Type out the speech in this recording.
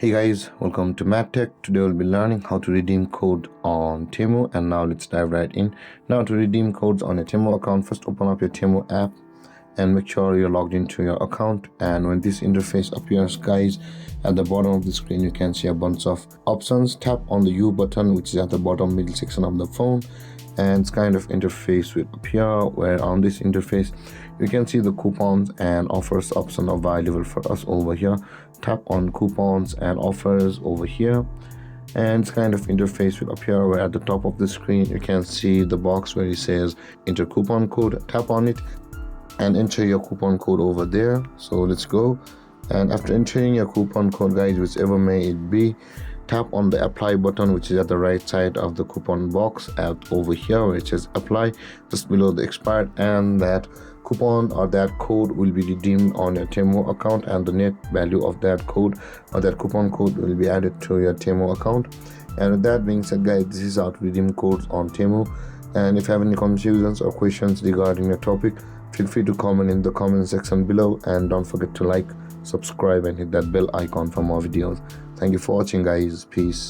Hey guys, welcome to MathTech. Today we'll be learning how to redeem code on Temu, and now let's dive right in. Now to redeem codes on a Temu account, first open up your Temu app and make sure you're logged into your account. And when this interface appears, guys, at the bottom of the screen you can see a bunch of options. Tap on the U button, which is at the bottom middle section of the phone, and it's kind of interface will appear, where on this interface you can see the coupons and offers option available for us over here. Tap on coupons and offers over here, and it's kind of interface will appear, where at the top of the screen you can see the box where it says enter coupon code. Tap on it and enter your coupon code over there. So let's go. And after entering your coupon code, guys, whichever may it be, tap on the apply button, which is at the right side of the coupon box over here, where it says apply, just below the expired, and that coupon or that code will be redeemed on your Temu account, and the net value of that code or that coupon code will be added to your Temu account. And with that being said, guys, this is how to redeem codes on Temu. And if you have any confusions or questions regarding the topic, feel free to comment in the comment section below, and don't forget to like, subscribe, and hit that bell icon for more videos. Thank you for watching, guys. Peace.